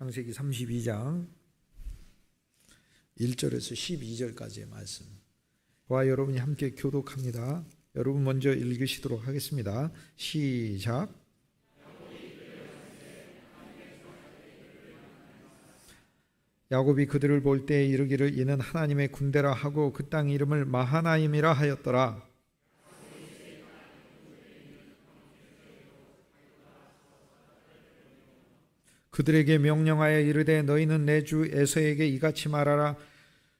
창세기 32장 1절에서 12절까지의 말씀과 여러분이 함께 교독합니다. 여러분 먼저 읽으시도록 하겠습니다. 시작. 야곱이 그들을 볼 때 이르기를 이는 하나님의 군대라 하고 그 땅 이름을 마하나임이라 하였더라. 그들에게 명령하여 이르되 너희는 내 주 에서에게 이같이 말하라.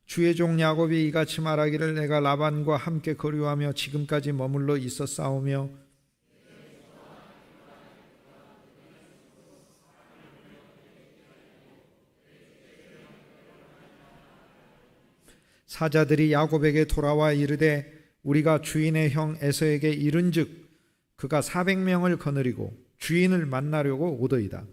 주의 종 야곱이 이같이 말하기를 내가 라반과 함께 거류하며 지금까지 머물러 있었사오며 사자들이 야곱에게 돌아와 이르되 우리가 주인의 형 에서에게 이른즉 그가 400명을 거느리고 주인을 만나려고 오더이다.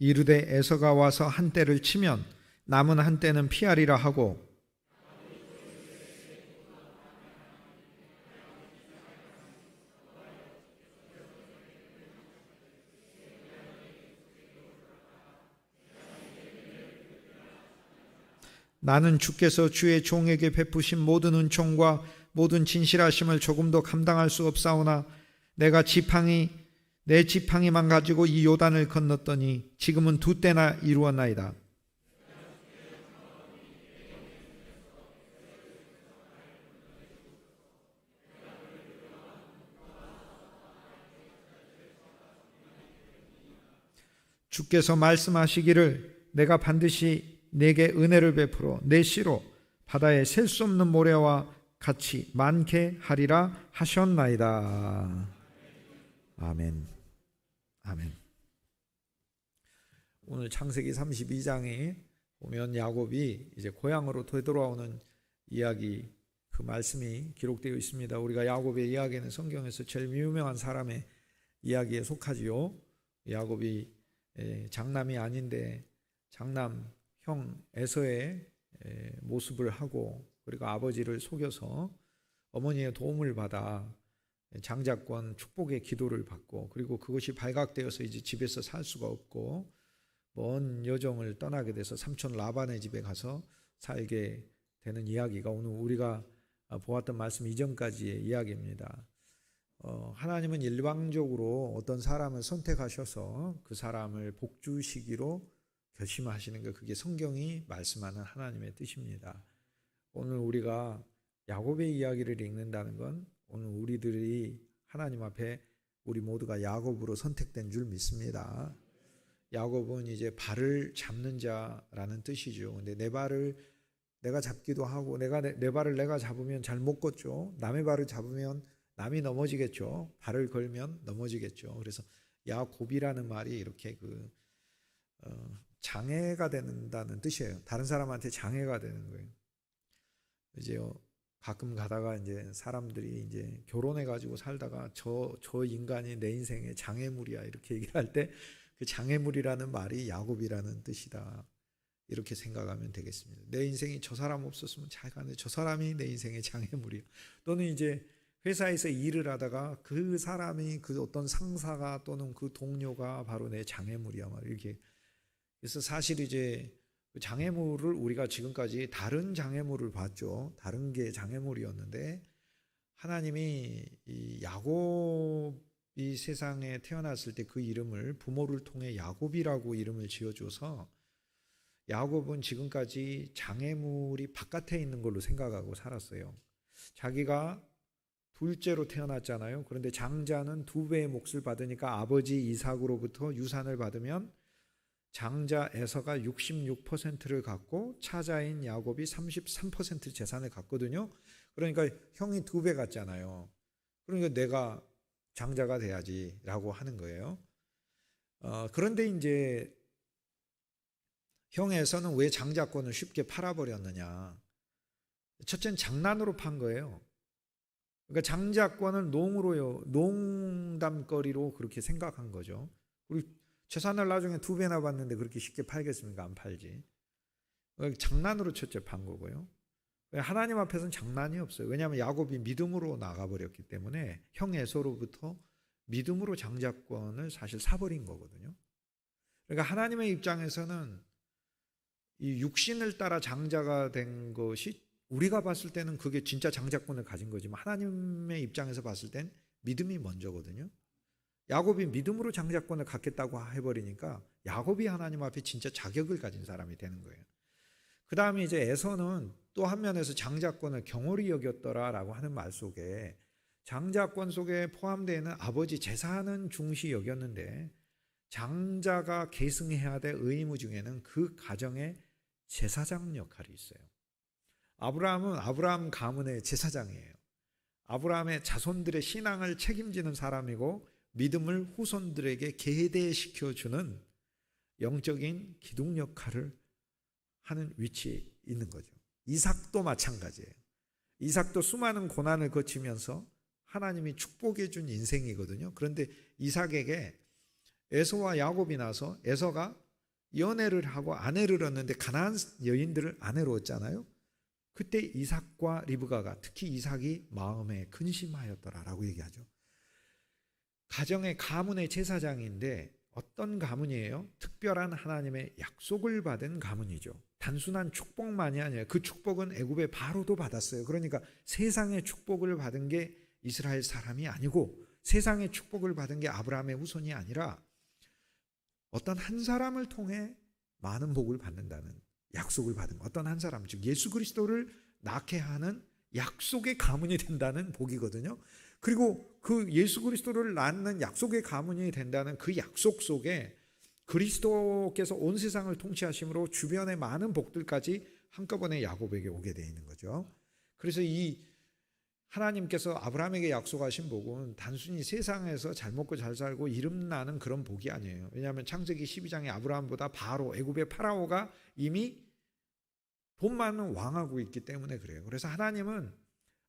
이르되 에서가 와서 한 떼를 치면 남은 한 떼는 피하리라 하고 나는 주께서 주의 종에게 베푸신 모든 은총과 모든 진실하심을 조금도 감당할 수 없사오나 내 지팡이만 가지고 이 요단을 건넜더니 지금은 2때나 이루었나이다. 주께서 말씀하시기를 내가 반드시 내게 은혜를 베풀어 내 씨로 바다에 셀 수 없는 모래와 같이 많게 하리라 하셨나이다. 아멘. 아멘. 오늘 창세기 32장에 보면 야곱이 이제 고향으로 되돌아오는 이야기, 그 말씀이 기록되어 있습니다. 우리가 야곱의 이야기는 성경에서 제일 유명한 사람의 이야기에 속하지요. 야곱이 장남이 아닌데 장남 형 에서의 모습을 하고 그리고 아버지를 속여서 어머니의 도움을 받아 장자권 축복의 기도를 받고 그리고 그것이 발각되어서 이제 집에서 살 수가 없고 먼 여정을 떠나게 돼서 삼촌 라반의 집에 가서 살게 되는 이야기가 오늘 우리가 보았던 말씀 이전까지의 이야기입니다. 하나님은 일방적으로 어떤 사람을 선택하셔서 그 사람을 복주시기로 결심하시는 것, 그게 성경이 말씀하는 하나님의 뜻입니다. 오늘 우리가 야곱의 이야기를 읽는다는 건 오늘 우리들이 하나님 앞에 우리 모두가 야곱으로 선택된 줄 믿습니다. 야곱은 이제 발을 잡는 자라는 뜻이죠. 근데 내 발을 내가 잡기도 하고 내 발을 내가 잡으면 잘 못 걷죠. 남의 발을 잡으면 남이 넘어지겠죠. 발을 걸면 넘어지겠죠. 그래서 야곱이라는 말이 이렇게 장애가 된다는 뜻이에요. 다른 사람한테 장애가 되는 거예요. 이제 가끔 가다가 이제 사람들이 이제 결혼해가지고 살다가 저 인간이 내 인생의 장애물이야 이렇게 얘기를 할 때 그 장애물이라는 말이 야곱이라는 뜻이다. 이렇게 생각하면 되겠습니다. 내 인생이 저 사람 없었으면 잘 가는데 저 사람이 내 인생의 장애물이야. 또는 이제 회사에서 일을 하다가 그 사람이 그 어떤 상사가 또는 그 동료가 바로 내 장애물이야. 막 이렇게. 그래서 사실 이제 장애물을 우리가 지금까지 다른 장애물을 봤죠. 다른 게 장애물이었는데 하나님이 이 야곱이 세상에 태어났을 때 그 이름을 부모를 통해 야곱이라고 이름을 지어줘서 야곱은 지금까지 장애물이 바깥에 있는 걸로 생각하고 살았어요. 자기가 둘째로 태어났잖아요. 그런데 장자는 2배의 몫을 받으니까 아버지 이삭으로부터 유산을 받으면 장자 에서가 66%를 갖고 차자인 야곱이 33% 재산을 갖거든요. 그러니까 형이 2배 갖잖아요. 그러니까 내가 장자가 돼야지 라고 하는 거예요. 그런데 이제 형 에서는 왜 장자권을 쉽게 팔아버렸느냐. 첫째는 장난으로 판 거예요. 그러니까 장자권을 농담거리로 그렇게 생각한 거죠. 그리고 재산을 나중에 2배나 받는데 그렇게 쉽게 팔겠습니까? 안 팔지. 장난으로 첫째 판 거고요. 하나님 앞에서는 장난이 없어요. 왜냐하면 야곱이 믿음으로 나가버렸기 때문에 형 에서로부터 믿음으로 장자권을 사실 사버린 거거든요. 그러니까 하나님의 입장에서는 이 육신을 따라 장자가 된 것이 우리가 봤을 때는 그게 진짜 장자권을 가진 거지만 하나님의 입장에서 봤을 땐 믿음이 먼저거든요. 야곱이 믿음으로 장자권을 갖겠다고 해버리니까 야곱이 하나님 앞에 진짜 자격을 가진 사람이 되는 거예요. 그 다음에 이제 에서는 또 한 면에서 장자권을 경홀히 여겼더라라고 하는 말 속에 장자권 속에 포함되어 있는 아버지 제사는 중시 여겼는데 장자가 계승해야 될 의무 중에는 그 가정의 제사장 역할이 있어요. 아브라함은 아브라함 가문의 제사장이에요. 아브라함의 자손들의 신앙을 책임지는 사람이고 믿음을 후손들에게 계대시켜주는 영적인 기둥 역할을 하는 위치에 있는 거죠. 이삭도 마찬가지예요. 이삭도 수많은 고난을 거치면서 하나님이 축복해 준 인생이거든요. 그런데 이삭에게 에서와 야곱이 나서 에서가 연애를 하고 아내를 얻는데 가나안 여인들을 아내로 얻잖아요. 그때 이삭과 리브가가 특히 이삭이 마음에 근심하였더라라고 얘기하죠. 가정의 가문의 제사장인데 어떤 가문이에요? 특별한 하나님의 약속을 받은 가문이죠. 단순한 축복만이 아니에요. 그 축복은 애굽의 바로도 받았어요. 그러니까 세상의 축복을 받은 게 이스라엘 사람이 아니고 세상의 축복을 받은 게 아브라함의 후손이 아니라 어떤 한 사람을 통해 많은 복을 받는다는 약속을 받은 어떤 한 사람, 즉 예수 그리스도를 낳게 하는 약속의 가문이 된다는 복이거든요. 그리고 그 예수 그리스도를 낳는 약속의 가문이 된다는 그 약속 속에 그리스도께서 온 세상을 통치하심으로 주변의 많은 복들까지 한꺼번에 야곱에게 오게 되어 있는 거죠. 그래서 이 하나님께서 아브라함에게 약속하신 복은 단순히 세상에서 잘 먹고 잘 살고 이름 나는 그런 복이 아니에요. 왜냐하면 창세기 12장에 아브라함보다 바로 애굽의 파라오가 이미 돈 많은 왕하고 있기 때문에 그래요. 그래서 하나님은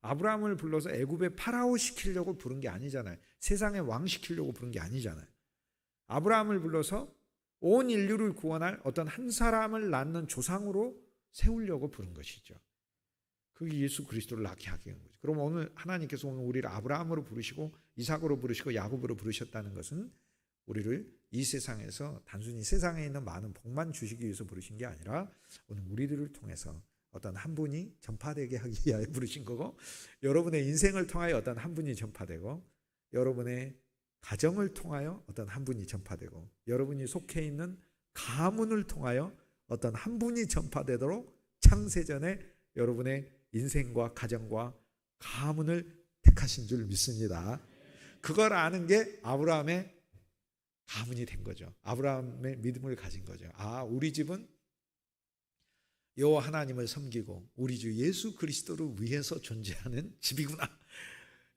아브라함을 불러서 애굽의 파라오 시키려고 부른 게 아니잖아요. 세상의 왕 시키려고 부른 게 아니잖아요. 아브라함을 불러서 온 인류를 구원할 어떤 한 사람을 낳는 조상으로 세우려고 부른 것이죠. 그게 예수 그리스도를 낳게 하게 한 거죠. 그럼 오늘 하나님께서 오늘 우리를 아브라함으로 부르시고 이삭으로 부르시고 야곱으로 부르셨다는 것은 우리를 이 세상에서 단순히 세상에 있는 많은 복만 주시기 위해서 부르신 게 아니라 오늘 우리들을 통해서 어떤 한 분이 전파되게 하기 위하여 부르신 거고, 여러분의 인생을 통하여 어떤 한 분이 전파되고, 여러분의 가정을 통하여 어떤 한 분이 전파되고, 여러분이 속해 있는 가문을 통하여 어떤 한 분이 전파되도록 창세전에 여러분의 인생과 가정과 가문을 택하신 줄 믿습니다. 그걸 아는 게 아브라함의 가문이 된 거죠. 아브라함의 믿음을 가진 거죠. 아, 우리 집은 여호와 하나님을 섬기고 우리 주 예수 그리스도를 위해서 존재하는 집이구나.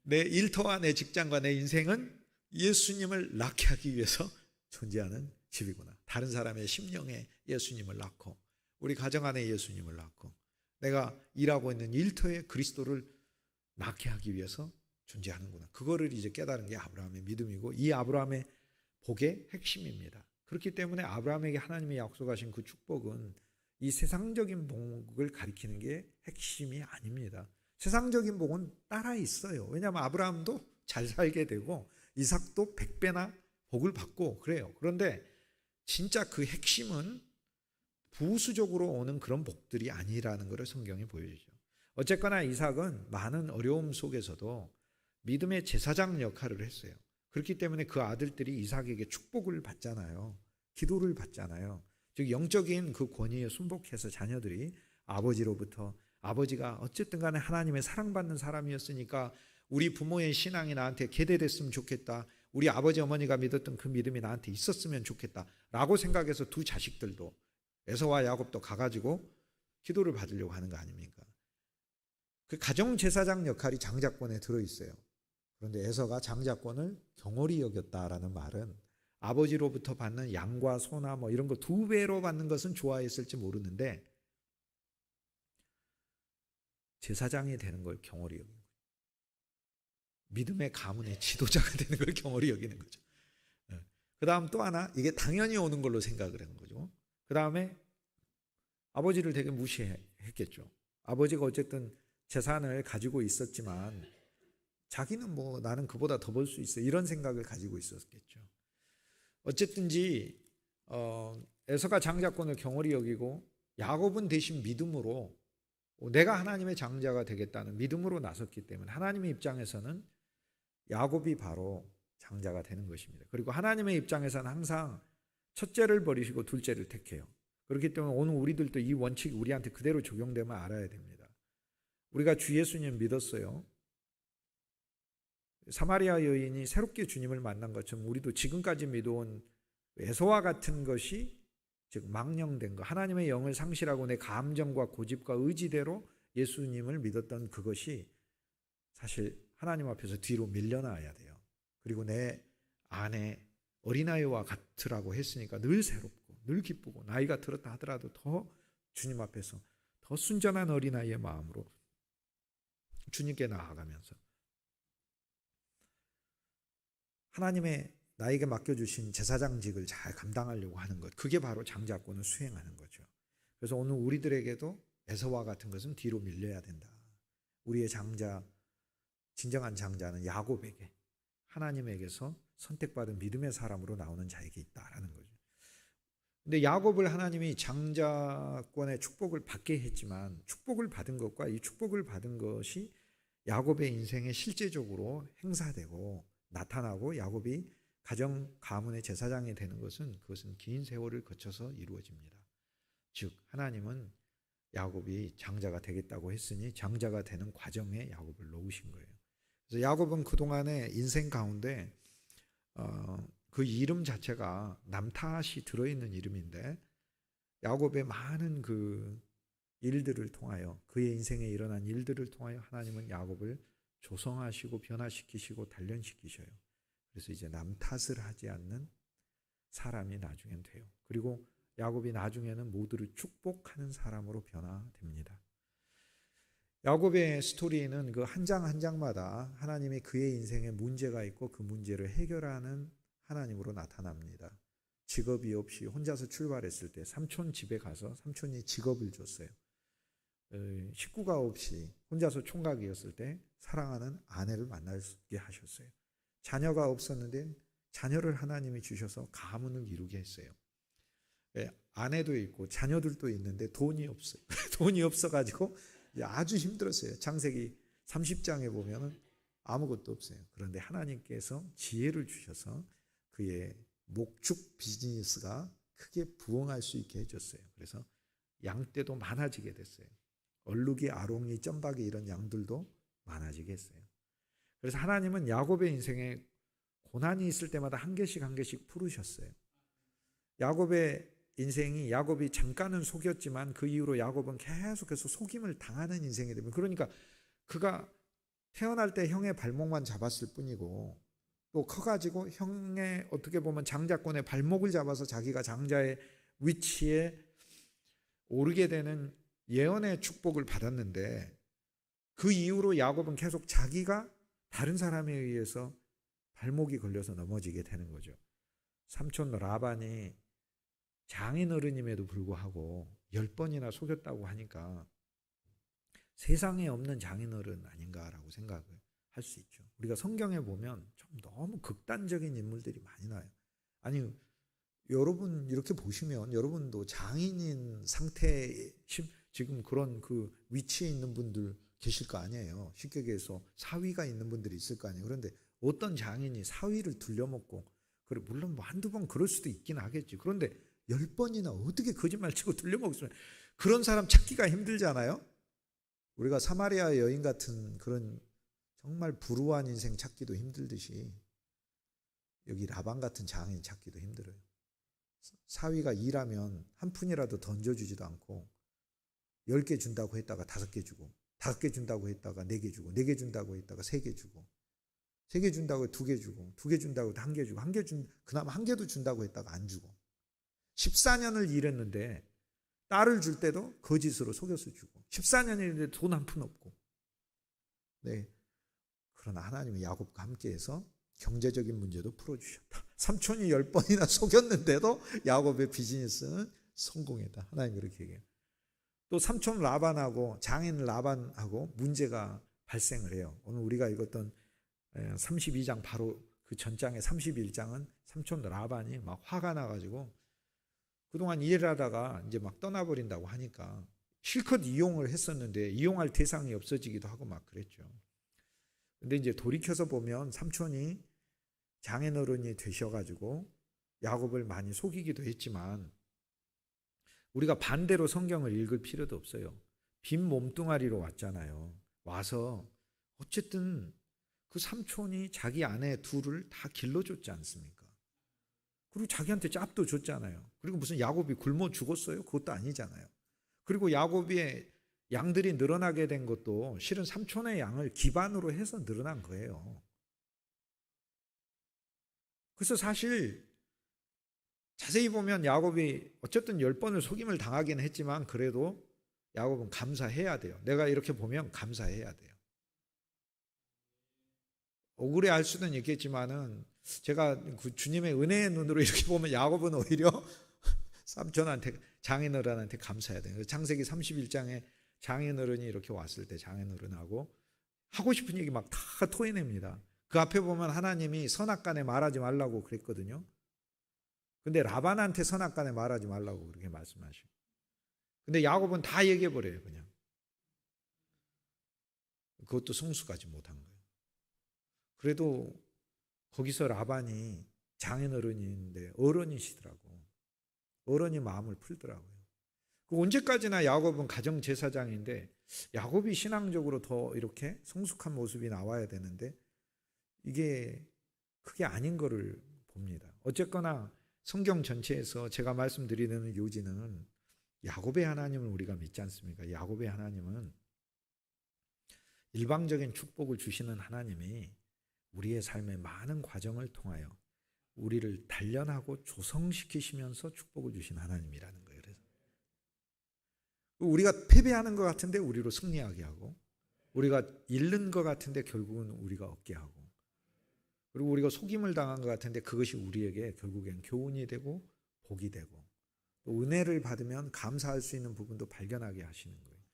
내 일터와 내 직장과 내 인생은 예수님을 낳게 하기 위해서 존재하는 집이구나. 다른 사람의 심령에 예수님을 낳고 우리 가정 안에 예수님을 낳고 내가 일하고 있는 일터에 그리스도를 낳게 하기 위해서 존재하는구나. 그거를 이제 깨달은 게 아브라함의 믿음이고 이 아브라함의 복의 핵심입니다. 그렇기 때문에 아브라함에게 하나님이 약속하신 그 축복은 이 세상적인 복을 가리키는 게 핵심이 아닙니다. 세상적인 복은 따라 있어요. 왜냐하면 아브라함도 잘 살게 되고 이삭도 100배나 복을 받고 그래요. 그런데 진짜 그 핵심은 부수적으로 오는 그런 복들이 아니라는 것을 성경이 보여주죠. 어쨌거나 이삭은 많은 어려움 속에서도 믿음의 제사장 역할을 했어요. 그렇기 때문에 그 아들들이 이삭에게 축복을 받잖아요. 기도를 받잖아요. 즉 영적인 그 권위에 순복해서 자녀들이 아버지로부터, 아버지가 어쨌든 간에 하나님의 사랑받는 사람이었으니까 우리 부모의 신앙이 나한테 계대됐으면 좋겠다, 우리 아버지 어머니가 믿었던 그 믿음이 나한테 있었으면 좋겠다 라고 생각해서 두 자식들도 에서와 야곱도 가가지고 기도를 받으려고 하는 거 아닙니까? 그 가정제사장 역할이 장자권에 들어있어요. 그런데 에서가 장자권을 경홀히 여겼다라는 말은 아버지로부터 받는 양과 소나 뭐 이런 거 2배로 받는 것은 좋아했을지 모르는데 제사장이 되는 걸 경홀히 여기는 거죠. 믿음의 가문의 지도자가 되는 걸 경홀히 여기는 거죠. 그 다음 또 하나, 이게 당연히 오는 걸로 생각을 한 거죠. 그 다음에 아버지를 되게 무시했겠죠. 아버지가 어쨌든 재산을 가지고 있었지만 자기는 뭐 나는 그보다 더 벌 수 있어 이런 생각을 가지고 있었겠죠. 어쨌든지 에서가 장자권을 경홀히 여기고 야곱은 대신 믿음으로 내가 하나님의 장자가 되겠다는 믿음으로 나섰기 때문에 하나님의 입장에서는 야곱이 바로 장자가 되는 것입니다. 그리고 하나님의 입장에서는 항상 첫째를 버리시고 둘째를 택해요. 그렇기 때문에 오늘 우리들도 이 원칙이 우리한테 그대로 적용되면 알아야 됩니다. 우리가 주 예수님 믿었어요. 사마리아 여인이 새롭게 주님을 만난 것처럼 우리도 지금까지 믿어온 에서와 같은 것이 즉 망령된 것, 하나님의 영을 상실하고 내 감정과 고집과 의지대로 예수님을 믿었던 그것이 사실 하나님 앞에서 뒤로 밀려나야 돼요. 그리고 내 안에 어린아이와 같으라고 했으니까 늘 새롭고 늘 기쁘고 나이가 들었다 하더라도 더 주님 앞에서 더 순전한 어린아이의 마음으로 주님께 나아가면서 하나님의 나에게 맡겨주신 제사장직을 잘 감당하려고 하는 것, 그게 바로 장자권을 수행하는 거죠. 그래서 오늘 우리들에게도 에서와 같은 것은 뒤로 밀려야 된다. 우리의 장자, 진정한 장자는 야곱에게 하나님에게서 선택받은 믿음의 사람으로 나오는 자에게 있다라는 거죠. 근데 야곱을 하나님이 장자권의 축복을 받게 했지만 축복을 받은 것과 이 축복을 받은 것이 야곱의 인생에 실제적으로 행사되고 나타나고 야곱이 가정 가문의 제사장이 되는 것은 그것은 긴 세월을 거쳐서 이루어집니다. 즉 하나님은 야곱이 장자가 되겠다고 했으니 장자가 되는 과정에 야곱을 놓으신 거예요. 그래서 야곱은 그동안의 인생 가운데 그 이름 자체가 남탓이 들어있는 이름인데 야곱의 많은 그 일들을 통하여 그의 인생에 일어난 일들을 통하여 하나님은 야곱을 조성하시고 변화시키시고 단련시키셔요. 그래서 이제 남 탓을 하지 않는 사람이 나중엔 돼요. 그리고 야곱이 나중에는 모두를 축복하는 사람으로 변화됩니다. 야곱의 스토리는 그 한 장 한 장마다 하나님이 그의 인생에 문제가 있고 그 문제를 해결하는 하나님으로 나타납니다. 직업이 없이 혼자서 출발했을 때 삼촌 집에 가서 삼촌이 직업을 줬어요. 식구가 없이 혼자서 총각이었을 때 사랑하는 아내를 만나게 하셨어요. 자녀가 없었는데 자녀를 하나님이 주셔서 가문을 이루게 했어요. 아내도 있고 자녀들도 있는데 돈이 없어요. 돈이 없어가지고 아주 힘들었어요. 창세기 30장에 보면 아무것도 없어요. 그런데 하나님께서 지혜를 주셔서 그의 목축 비즈니스가 크게 부흥할 수 있게 해줬어요. 그래서 양떼도 많아지게 됐어요. 얼룩이, 아롱이, 점박이 이런 양들도 많아지게 했어요. 그래서 하나님은 야곱의 인생에 고난이 있을 때마다 한 개씩 한 개씩 풀으셨어요. 야곱의 인생이 야곱이 잠깐은 속였지만 그 이후로 야곱은 계속해서 속임을 당하는 인생이 됩니다. 그러니까 그가 태어날 때 형의 발목만 잡았을 뿐이고 또 커가지고 형의 어떻게 보면 장자권의 발목을 잡아서 자기가 장자의 위치에 오르게 되는 예언의 축복을 받았는데 그 이후로 야곱은 계속 자기가 다른 사람에 의해서 발목이 걸려서 넘어지게 되는 거죠. 삼촌 라반이 장인어른임에도 불구하고 10번이나 속였다고 하니까 세상에 없는 장인어른 아닌가라고 생각을 할 수 있죠. 우리가 성경에 보면 좀 너무 극단적인 인물들이 많이 나요. 아니 여러분 이렇게 보시면 여러분도 장인인 상태에 지금 그런 그 위치에 있는 분들 계실 거 아니에요. 쉽게 얘기해서 사위가 있는 분들이 있을 거 아니에요. 그런데 어떤 장인이 사위를 둘려먹고 그래 물론 뭐 한두 번 그럴 수도 있긴 하겠지. 그런데 10번이나 어떻게 거짓말치고 둘려먹을 수 있어요. 그런 사람 찾기가 힘들잖아요. 우리가 사마리아 여인 같은 그런 정말 불우한 인생 찾기도 힘들듯이 여기 라반 같은 장인 찾기도 힘들어요. 사위가 일하면 한 푼이라도 던져주지도 않고 10개 준다고 했다가 5개 주고 5개 준다고 했다가 4개 주고 4개 준다고 했다가 3개 주고 3개 준다고 2개 주고 2개 준다고 1개 주고 1개 그나마 1개도 준다고 했다가 안 주고 14년을 일했는데 딸을 줄 때도 거짓으로 속여서 주고 14년을 일했는데 돈 한 푼 없고 네. 그러나 하나님이 야곱과 함께해서 경제적인 문제도 풀어주셨다. 삼촌이 10번이나 속였는데도 야곱의 비즈니스는 성공했다. 하나님 그렇게 얘기해요. 또 삼촌 라반하고 장인 라반하고 문제가 발생을 해요. 오늘 우리가 읽었던 32장 바로 그 전장의 31장은 삼촌 라반이 막 화가 나가지고 그동안 일하다가 이제 막 떠나버린다고 하니까 실컷 이용을 했었는데 이용할 대상이 없어지기도 하고 막 그랬죠. 근데 이제 돌이켜서 보면 삼촌이 장인어른이 되셔가지고 야곱을 많이 속이기도 했지만 우리가 반대로 성경을 읽을 필요도 없어요. 빈 몸뚱아리로 왔잖아요. 와서 어쨌든 그 삼촌이 자기 아내 둘을 다 길러줬지 않습니까? 그리고 자기한테 짭도 줬잖아요. 그리고 무슨 야곱이 굶어 죽었어요? 그것도 아니잖아요. 그리고 야곱의 양들이 늘어나게 된 것도 실은 삼촌의 양을 기반으로 해서 늘어난 거예요. 그래서 사실 자세히 보면 야곱이 어쨌든 10번을 속임을 당하긴 했지만 그래도 야곱은 감사해야 돼요. 내가 이렇게 보면 감사해야 돼요. 억울해할 수는 있겠지만은 제가 그 주님의 은혜의 눈으로 이렇게 보면 야곱은 오히려 삼촌한테 장인어른한테 감사해야 돼요. 창세기 31장에 장인어른이 이렇게 왔을 때 장인어른하고 하고 싶은 얘기 막 다 토해냅니다. 그 앞에 보면 하나님이 선악간에 말하지 말라고 그랬거든요. 근데 라반한테 선악간에 말하지 말라고 그렇게 말씀하시고 근데 야곱은 다 얘기해버려요. 그냥 그것도 성숙하지 못한 거예요. 그래도 거기서 라반이 장인어른인데 어른이시더라고. 어른이 마음을 풀더라고요. 언제까지나 야곱은 가정제사장인데 야곱이 신앙적으로 더 이렇게 성숙한 모습이 나와야 되는데 이게 그게 아닌 거를 봅니다. 어쨌거나 성경 전체에서 제가 말씀드리는 요지는 야곱의 하나님을 우리가 믿지 않습니까? 야곱의 하나님은 일방적인 축복을 주시는 하나님이 우리의 삶의 많은 과정을 통하여 우리를 단련하고 조성시키시면서 축복을 주신 하나님이라는 거예요. 그래서 우리가 패배하는 것 같은데 우리로 승리하게 하고 우리가 잃는 것 같은데 결국은 우리가 얻게 하고 그리고 우리가 속임을 당한 것 같은데 그것이 우리에게 결국엔 교훈이 되고 복이 되고 또 은혜를 받으면 감사할 수 있는 부분도 발견하게 하시는 거예요.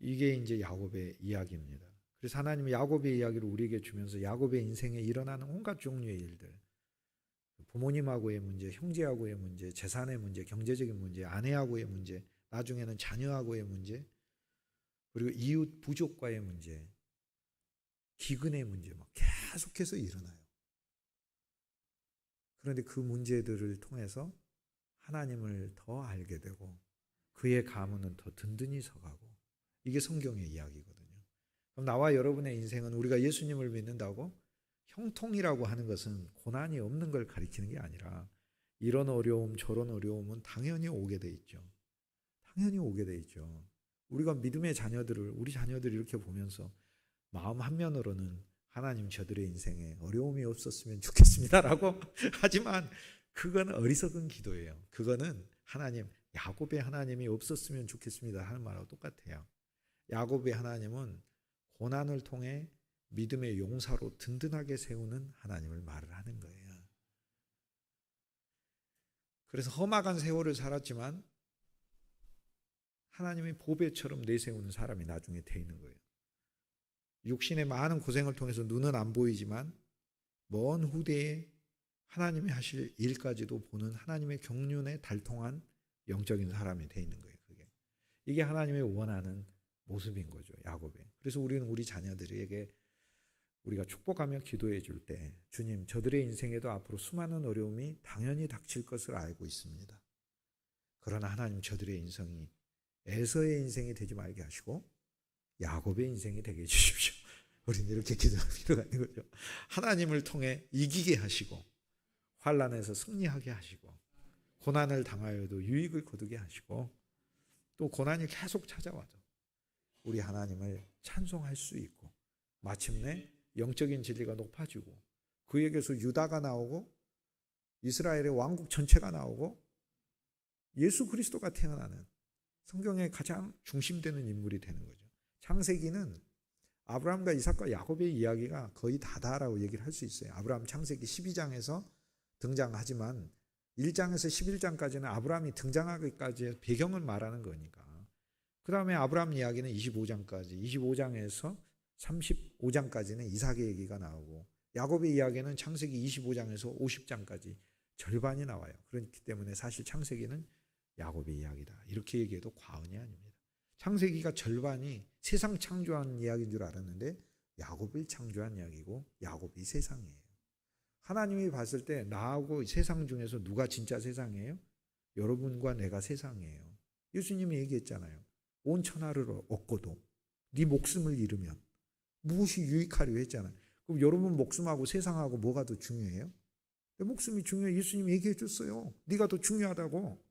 이게 이제 야곱의 이야기입니다. 그래서 하나님이 야곱의 이야기를 우리에게 주면서 야곱의 인생에 일어나는 온갖 종류의 일들, 부모님하고의 문제, 형제하고의 문제, 재산의 문제, 경제적인 문제, 아내하고의 문제, 나중에는 자녀하고의 문제, 그리고 이웃 부족과의 문제, 기근의 문제 막 계속해서 일어나요. 그런데 그 문제들을 통해서 하나님을 더 알게 되고 그의 가문은 더 든든히 서가고 이게 성경의 이야기거든요. 그럼 나와 여러분의 인생은 우리가 예수님을 믿는다고 형통이라고 하는 것은 고난이 없는 걸 가리키는 게 아니라 이런 어려움 저런 어려움은 당연히 오게 돼 있죠. 당연히 오게 돼 있죠. 우리가 믿음의 자녀들을 우리 자녀들이 이렇게 보면서 마음 한면으로는 하나님 저들의 인생에 어려움이 없었으면 좋겠습니다라고 하지만 그건 어리석은 기도예요. 그거는 하나님 야곱의 하나님이 없었으면 좋겠습니다 하는 말하고 똑같아요. 야곱의 하나님은 고난을 통해 믿음의 용사로 든든하게 세우는 하나님을 말을 하는 거예요. 그래서 험악한 세월을 살았지만 하나님이 보배처럼 내세우는 사람이 나중에 돼 있는 거예요. 육신의 많은 고생을 통해서 눈은 안 보이지만 먼 후대에 하나님이 하실 일까지도 보는 하나님의 경륜에 달통한 영적인 사람이 돼 있는 거예요. 이게 하나님이 원하는 모습인 거죠. 야곱의. 그래서 우리는 우리 자녀들에게 우리가 축복하며 기도해 줄 때 주님 저들의 인생에도 앞으로 수많은 어려움이 당연히 닥칠 것을 알고 있습니다. 그러나 하나님 저들의 인생이 에서의 인생이 되지 말게 하시고 야곱의 인생이 되게 해주십시오. 우리는 이렇게 기도할 필요가 있는 거죠. 하나님을 통해 이기게 하시고 환난에서 승리하게 하시고 고난을 당하여도 유익을 거두게 하시고 또 고난이 계속 찾아와도 우리 하나님을 찬송할 수 있고 마침내 영적인 진리가 높아지고 그에게서 유다가 나오고 이스라엘의 왕국 전체가 나오고 예수 그리스도가 태어나는 성경의 가장 중심되는 인물이 되는 거죠. 창세기는 아브라함과 이삭과 야곱의 이야기가 거의 다다라고 얘기를 할 수 있어요. 아브라함 창세기 12장에서 등장하지만 1장에서 11장까지는 아브라함이 등장하기까지의 배경을 말하는 거니까 그 다음에 아브라함 이야기는 25장까지, 25장에서 35장까지는 이삭의 얘기가 나오고, 야곱의 이야기는 창세기 25장에서 50장까지 절반이 나와요. 그렇기 때문에 사실 창세기는 야곱의 이야기다, 이렇게 얘기해도 과언이 아닙니다. 창세기가 절반이 세상 창조한 이야기인 줄 알았는데 야곱을 창조한 이야기고, 야곱이 세상이에요. 하나님이 봤을 때 나하고 세상 중에서 누가 진짜 세상이에요? 여러분과 내가 세상이에요. 예수님이 얘기했잖아요. 온 천하를 얻고도 네 목숨을 잃으면 무엇이 유익하리요 했잖아요. 그럼 여러분 목숨하고 세상하고 뭐가 더 중요해요? 내 목숨이 중요해. 예수님이 얘기해 줬어요. 네가 더 중요하다고.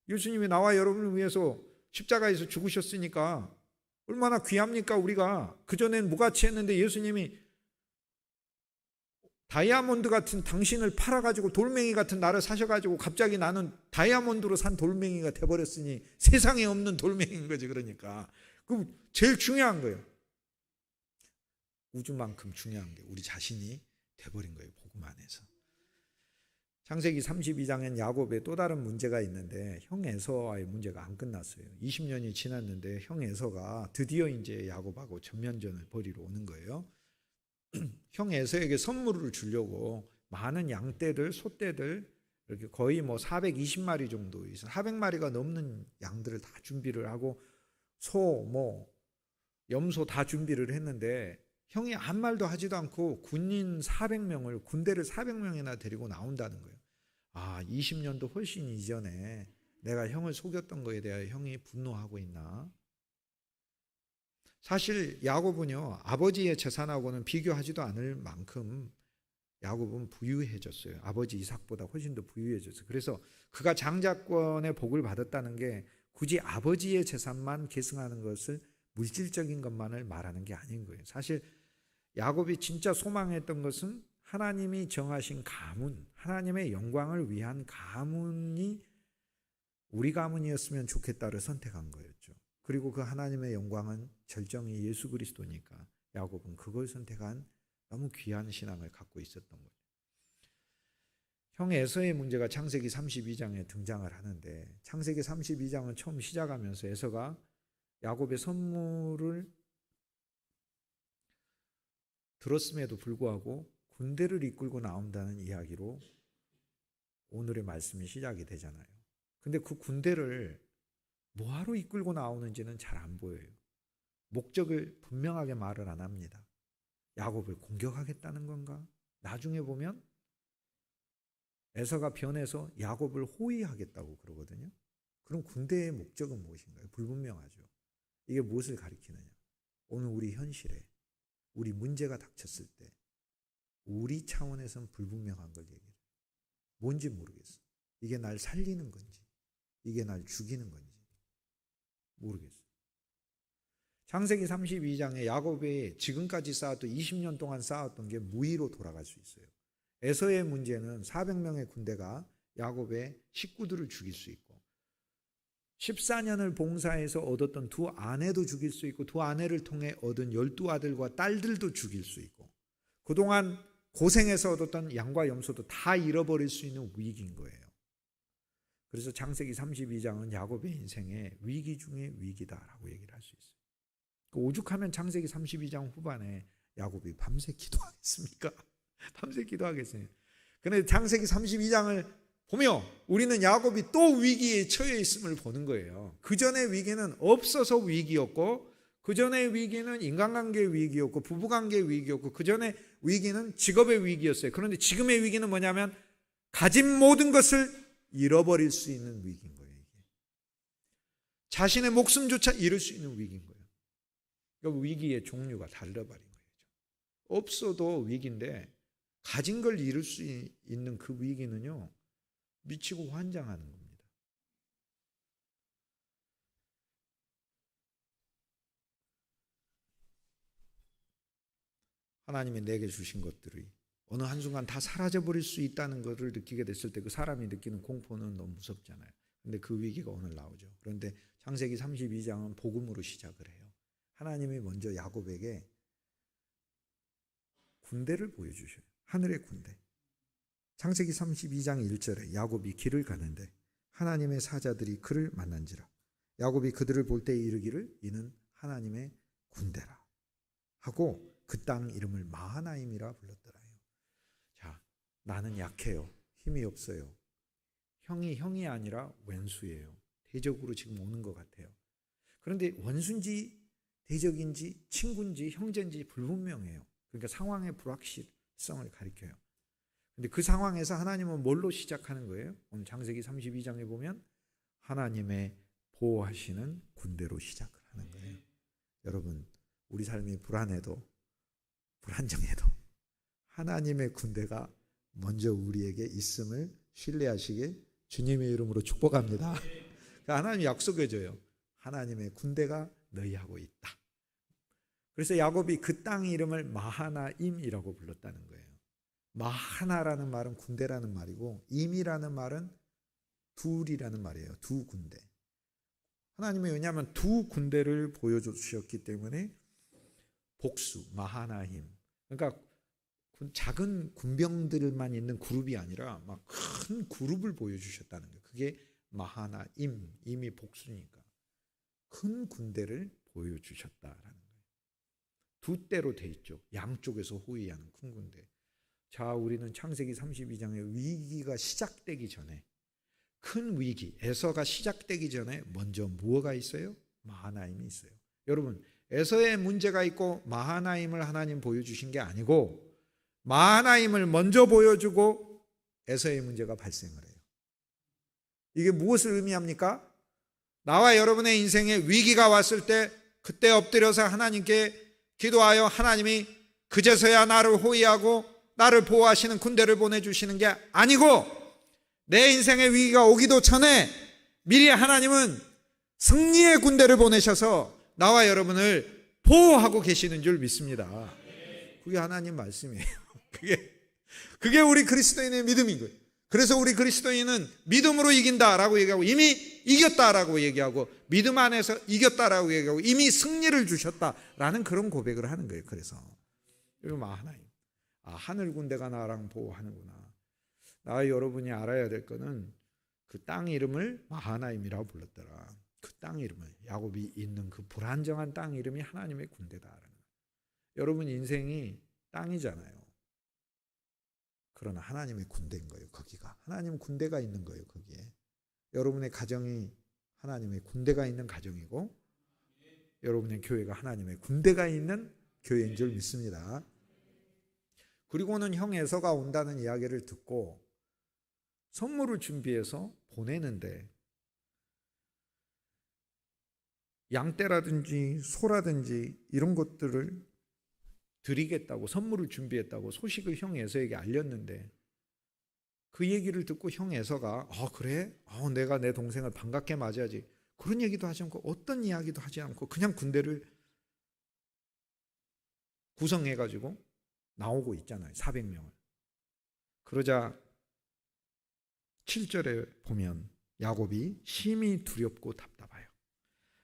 예수님이 나와 여러분을 위해서 십자가에서 죽으셨으니까 얼마나 귀합니까 우리가. 그전엔 무가치 했는데 예수님이 다이아몬드 같은 당신을 팔아가지고 돌멩이 같은 나를 사셔가지고 갑자기 나는 다이아몬드로 산 돌멩이가 돼버렸으니 세상에 없는 돌멩이인 거지. 그러니까 그 제일 중요한 거예요. 우주만큼 중요한 게 우리 자신이 돼버린 거예요. 복음 안에서. 창세기 32장엔 야곱의 또 다른 문제가 있는데, 형 에서와의 문제가 안 끝났어요. 20년이 지났는데 형 에서가 드디어 이제 야곱하고 전면전을 벌이러 오는 거예요. 형 에서에게 선물을 주려고 많은 양떼들, 소떼들, 이렇게 거의 뭐 420마리 정도, 400마리가 넘는 양들을 다 준비를 하고, 소, 뭐 염소 다 준비를 했는데 형이 아무 말도 하지도 않고 군인 400명을, 군대를 400명이나 데리고 나온다는 거예요. 아, 20년도 훨씬 이전에 내가 형을 속였던 거에 대하여 형이 분노하고 있나? 사실 야곱은요, 아버지의 재산하고는 비교하지도 않을 만큼 야곱은 부유해졌어요. 아버지 이삭보다 훨씬 더 부유해졌어요. 그래서 그가 장자권의 복을 받았다는 게 굳이 아버지의 재산만 계승하는 것을, 물질적인 것만을 말하는 게 아닌 거예요. 사실 야곱이 진짜 소망했던 것은 하나님이 정하신 가문, 하나님의 영광을 위한 가문이 우리 가문이었으면 좋겠다를 선택한 거였죠. 그리고 그 하나님의 영광은 절정이 예수 그리스도니까 야곱은 그걸 선택한 너무 귀한 신앙을 갖고 있었던 거죠. 형 에서의 문제가 창세기 32장에 등장을 하는데, 창세기 32장은 처음 시작하면서 에서가 야곱의 선물을 들었음에도 불구하고 군대를 이끌고 나온다는 이야기로 오늘의 말씀이 시작이 되잖아요. 근데 그 군대를 뭐하러 이끌고 나오는지는 잘 안 보여요. 목적을 분명하게 말을 안 합니다. 야곱을 공격하겠다는 건가? 나중에 보면 에서가 변해서 야곱을 호위하겠다고 그러거든요. 그럼 군대의 목적은 무엇인가요? 불분명하죠. 이게 무엇을 가리키느냐? 오늘 우리 현실에, 우리 문제가 닥쳤을 때 우리 차원에선 불분명한 걸 얘기해요. 뭔지 모르겠어. 이게 날 살리는 건지, 이게 날 죽이는 건지 모르겠어요. 창세기 32장에 야곱이 지금까지 쌓았던 20년 동안 쌓았던 게 무의로 돌아갈 수 있어요. 에서의 문제는 400명의 군대가 야곱의 식구들을 죽일 수 있고, 14년을 봉사해서 얻었던 두 아내도 죽일 수 있고, 두 아내를 통해 얻은 12아들과 딸들도 죽일 수 있고, 그동안 고생해서 얻었던 양과 염소도 다 잃어버릴 수 있는 위기인 거예요. 그래서 창세기 32장은 야곱의 인생의 위기 중의 위기다라고 얘기를 할 수 있어요. 오죽하면 창세기 32장 후반에 야곱이 밤새 기도하겠습니까? 밤새 기도하겠어요. 그런데 창세기 32장을 보며 우리는 야곱이 또 위기에 처해 있음을 보는 거예요. 그 전의 위기는 없어서 위기였고, 그 전의 위기는 인간관계의 위기였고, 부부관계의 위기였고, 그 전의 위기는 직업의 위기였어요. 그런데 지금의 위기는 뭐냐면 가진 모든 것을 잃어버릴 수 있는 위기인 거예요. 이게. 자신의 목숨조차 잃을 수 있는 위기인 거예요. 그러니까 위기의 종류가 달라버린 거예요. 없어도 위기인데 가진 걸 잃을 수 있는 그 위기는요, 미치고 환장하는 겁니다. 하나님이 내게 주신 것들이 어느 한순간 다 사라져버릴 수 있다는 것을 느끼게 됐을 때 그 사람이 느끼는 공포는 너무 무섭잖아요. 그런데 그 위기가 오늘 나오죠. 그런데 창세기 32장은 복음으로 시작을 해요. 하나님이 먼저 야곱에게 군대를 보여주셔요. 하늘의 군대. 창세기 32장 1절에 야곱이 길을 가는데 하나님의 사자들이 그를 만난지라. 야곱이 그들을 볼 때 이르기를 이는 하나님의 군대라 하고 그 땅 이름을 마하나임이라 불렀더라요. 자, 나는 약해요. 힘이 없어요. 형이 아니라 왼수예요. 대적으로 지금 오는 것 같아요. 그런데 원수인지 대적인지 친구인지 형제인지 불분명해요. 그러니까 상황의 불확실성을 가리켜요. 근데 그 상황에서 하나님은 뭘로 시작하는 거예요? 오늘 창세기 32장에 보면 하나님의 보호하시는 군대로 시작을 하는 거예요. 여러분, 우리 삶이 불안해도 불안정해도 하나님의 군대가 먼저 우리에게 있음을 신뢰하시길 주님의 이름으로 축복합니다. 하나님이 약속해줘요. 하나님의 군대가 너희하고 있다. 그래서 야곱이 그 땅 이름을 마하나임이라고 불렀다는 거예요. 마하나라는 말은 군대라는 말이고 임이라는 말은 둘이라는 말이에요. 두 군대. 하나님은 왜냐하면 두 군대를 보여주셨기 때문에 복수, 마하나임. 그러니까 작은 군병들만 있는 그룹이 아니라 막 큰 그룹을 보여주셨다는 거예요. 그게 마하나임, 임이 복수니까 큰 군대를 보여주셨다라는 거예요. 두 대로 돼 있죠. 양쪽에서 호위하는 큰 군대. 자, 우리는 창세기 32장의 위기가 시작되기 전에 큰 위기, 에서가 시작되기 전에 먼저 무엇가 있어요? 마하나임이 있어요. 여러분, 에서의 문제가 있고 마하나임을 하나님 보여주신 게 아니고 마하나임을 먼저 보여주고 에서의 문제가 발생을 해요. 이게 무엇을 의미합니까? 나와 여러분의 인생에 위기가 왔을 때 그때 엎드려서 하나님께 기도하여 하나님이 그제서야 나를 호위하고 나를 보호하시는 군대를 보내주시는 게 아니고 내 인생의 위기가 오기도 전에 미리 하나님은 승리의 군대를 보내셔서 나와 여러분을 보호하고 계시는 줄 믿습니다. 그게 하나님 말씀이에요. 그게 우리 그리스도인의 믿음인 거예요. 그래서 우리 그리스도인은 믿음으로 이긴다라고 얘기하고 이미 이겼다라고 얘기하고 믿음 안에서 이겼다라고 얘기하고 이미 승리를 주셨다라는 그런 고백을 하는 거예요. 그래서 이거 하나님, 하늘 군대가 나랑 보호하는구나. 나와 여러분이 알아야 될 거는 그 땅 이름을 마하나임이라고 불렀더라. 그 땅 이름을, 야곱이 있는 그 불안정한 땅 이름이 하나님의 군대다. 여러분 인생이 땅이잖아요. 그러나 하나님의 군대인 거예요. 거기가 하나님 군대가 있는 거예요. 거기에 여러분의 가정이 하나님의 군대가 있는 가정이고 여러분의 교회가 하나님의 군대가 있는 교회인 줄 믿습니다. 그리고는 형 에서가 온다는 이야기를 듣고 선물을 준비해서 보내는데 양떼라든지 소라든지 이런 것들을 드리겠다고 선물을 준비했다고 소식을 형 에서에게 알렸는데 그 얘기를 듣고 형 에서가 그래? 내가 내 동생을 반갑게 맞아야지. 그런 얘기도 하지 않고 어떤 이야기도 하지 않고 그냥 군대를 구성해가지고 나오고 있잖아요. 400명을. 그러자 7절에 보면 야곱이 심히 두렵고 답답하여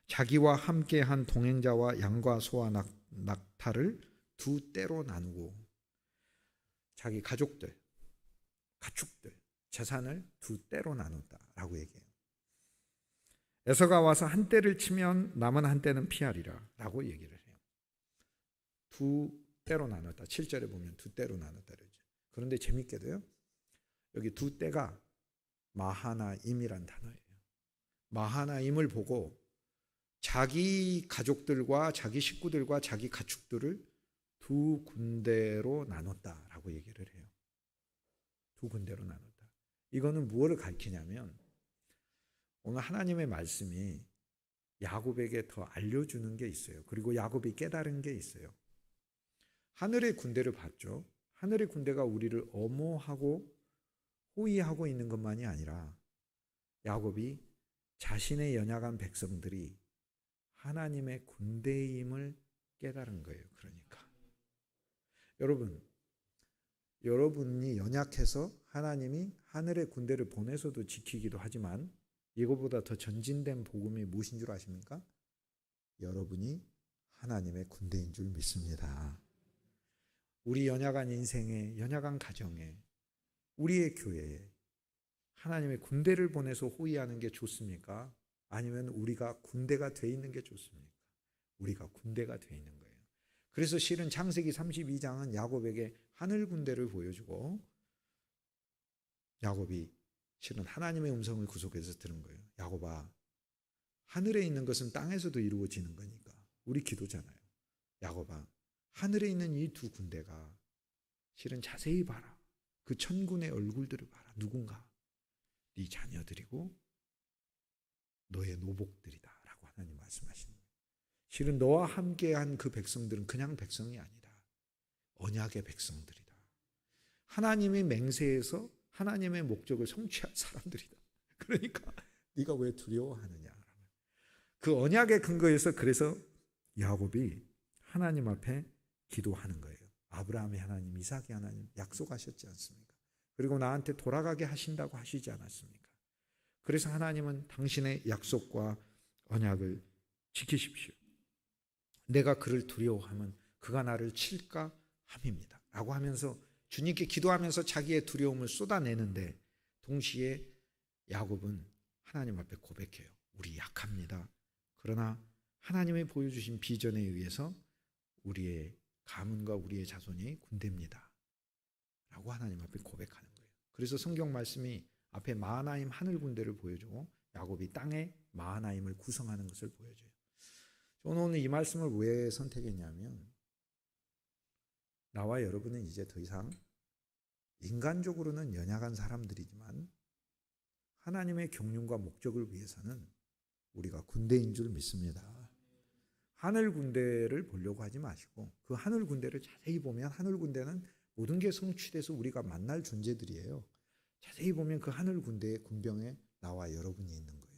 자기와 함께한 동행자와 양과 소와 낙타를 두 떼로 나누고 자기 가족들, 가축들, 재산을 두 떼로 나눴다라고 얘기해요. 에서가 와서 한 떼를 치면 남은 한 떼는 피하리라 라고 얘기를 해요. 두 떼로 나눴다. 7절에 보면 두 떼로 나눴다 그러죠. 그런데 재밌게도요. 여기 두 떼가 마하나임이란 단어예요. 마하나임을 보고 자기 가족들과 자기 식구들과 자기 가축들을 두 군대로 나눴다라고 얘기를 해요. 두 군대로 나눴다. 이거는 무엇을 가리키냐면 오늘 하나님의 말씀이 야곱에게 더 알려주는 게 있어요. 그리고 야곱이 깨달은 게 있어요. 하늘의 군대를 봤죠. 하늘의 군대가 우리를 엄호하고 호위하고 있는 것만이 아니라 야곱이 자신의 연약한 백성들이 하나님의 군대임을 깨달은 거예요. 그러니까 여러분이 연약해서 하나님이 하늘의 군대를 보내서도 지키기도 하지만 이거보다 더 전진된 복음이 무엇인 줄 아십니까? 여러분이 하나님의 군대인 줄 믿습니다. 우리 연약한 인생에, 연약한 가정에, 우리의 교회에 하나님의 군대를 보내서 호위하는 게 좋습니까? 아니면 우리가 군대가 돼 있는 게 좋습니까? 우리가 군대가 돼 있는 거예요. 그래서 실은 창세기 32장은 야곱에게 하늘 군대를 보여주고, 야곱이 실은 하나님의 음성을 구속해서 들은 거예요. 야곱아, 하늘에 있는 것은 땅에서도 이루어지는 거니까. 우리 기도잖아요. 야곱아, 하늘에 있는 이 두 군대가 실은 자세히 봐라. 그 천군의 얼굴들을 봐라. 누군가? 네 자녀들이고 너의 노복들이다 라고 하나님 말씀하시는 거예요. 실은 너와 함께한 그 백성들은 그냥 백성이 아니다. 언약의 백성들이다. 하나님의 맹세에서 하나님의 목적을 성취한 사람들이다. 그러니까 네가 왜 두려워하느냐. 그 언약의 근거에서 그래서 야곱이 하나님 앞에 기도하는 거예요. 아브라함의 하나님, 이삭의 하나님 약속하셨지 않습니까? 그리고 나한테 돌아가게 하신다고 하시지 않았습니까? 그래서 하나님은 당신의 약속과 언약을 지키십시오. 내가 그를 두려워하면 그가 나를 칠까 함입니다 라고 하면서 주님께 기도하면서 자기의 두려움을 쏟아내는데, 동시에 야곱은 하나님 앞에 고백해요. 우리 약합니다. 그러나 하나님이 보여주신 비전에 의해서 우리의 가문과 우리의 자손이 군대입니다 라고 하나님 앞에 고백하는 거예요. 그래서 성경 말씀이 앞에 마하나임 하늘 군대를 보여주고 야곱이 땅에 마하나임을 구성하는 것을 보여줘요. 저는 오늘 이 말씀을 왜 선택했냐면, 나와 여러분은 이제 더 이상 인간적으로는 연약한 사람들이지만 하나님의 경륜과 목적을 위해서는 우리가 군대인 줄 믿습니다. 하늘 군대를 보려고 하지 마시고 그 하늘 군대를 자세히 보면, 하늘 군대는 모든 게 성취돼서 우리가 만날 존재들이에요. 자세히 보면 그 하늘 군대의 군병에 나와 여러분이 있는 거예요.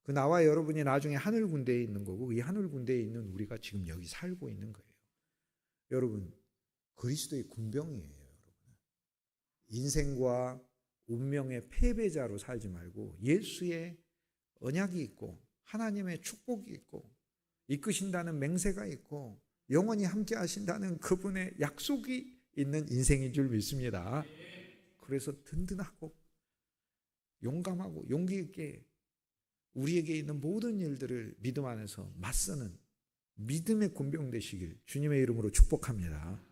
그 나와 여러분이 나중에 하늘 군대에 있는 거고, 이 하늘 군대에 있는 우리가 지금 여기 살고 있는 거예요. 여러분, 그리스도의 군병이에요. 여러분, 인생과 운명의 패배자로 살지 말고 예수의 언약이 있고 하나님의 축복이 있고 이끄신다는 맹세가 있고 영원히 함께 하신다는 그분의 약속이 있는 인생인 줄 믿습니다. 그래서 든든하고 용감하고 용기 있게 우리에게 있는 모든 일들을 믿음 안에서 맞서는 믿음의 군병 되시길 주님의 이름으로 축복합니다.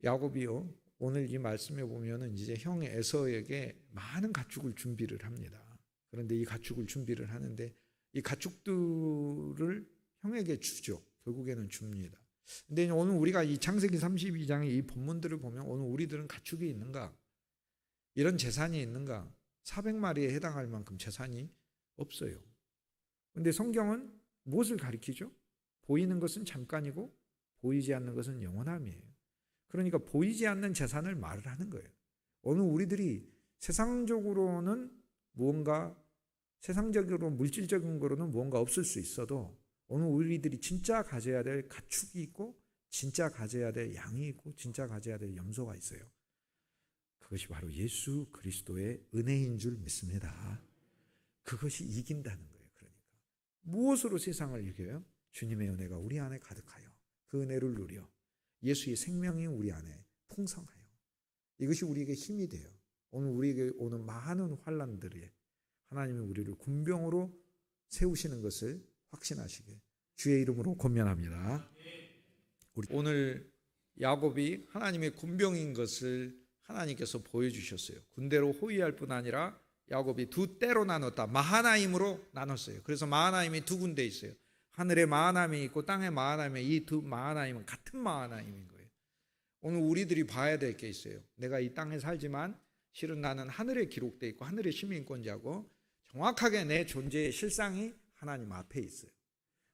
야곱이요, 오늘 이 말씀에 보면은 이제 형 에서에게 많은 가축을 준비를 합니다. 그런데 이 가축을 준비를 하는데 이 가축들을 형에게 주죠. 결국에는 줍니다. 근데 오늘 우리가 이 창세기 32장의 이 본문들을 보면 오늘 우리들은 가축이 있는가? 이런 재산이 있는가? 400마리에 해당할 만큼 재산이 없어요. 근데 성경은 무엇을 가리키죠? 보이는 것은 잠깐이고 보이지 않는 것은 영원함이에요. 그러니까 보이지 않는 재산을 말을 하는 거예요. 오늘 우리들이 세상적으로는 무언가, 세상적으로 물질적인 거로는 무언가 없을 수 있어도 오늘 우리들이 진짜 가져야 될 가축이 있고 진짜 가져야 될 양이 있고 진짜 가져야 될 염소가 있어요. 그것이 바로 예수 그리스도의 은혜인 줄 믿습니다. 그것이 이긴다는 거예요. 그러니까 무엇으로 세상을 이겨요? 주님의 은혜가 우리 안에 가득하여 그 은혜를 누려 예수의 생명이 우리 안에 풍성하여 이것이 우리에게 힘이 돼요. 오늘 우리에게 오는 많은 환난들에 하나님이 우리를 군병으로 세우시는 것을 확신하시길 주의 이름으로 권면합니다. 오늘 야곱이 하나님의 군병인 것을 하나님께서 보여주셨어요. 군대로 호위할 뿐 아니라 야곱이 두 때로 나눴다. 마하나임으로 나눴어요. 그래서 마하나임이 두 군데 있어요. 하늘에 마하나임이 있고 땅에 마하나임이, 이 두 마하나임은 같은 마하나임인 거예요. 오늘 우리들이 봐야 될 게 있어요. 내가 이 땅에 살지만 실은 나는 하늘에 기록되어 있고 하늘의 시민권자고 정확하게 내 존재의 실상이 하나님 앞에 있어요.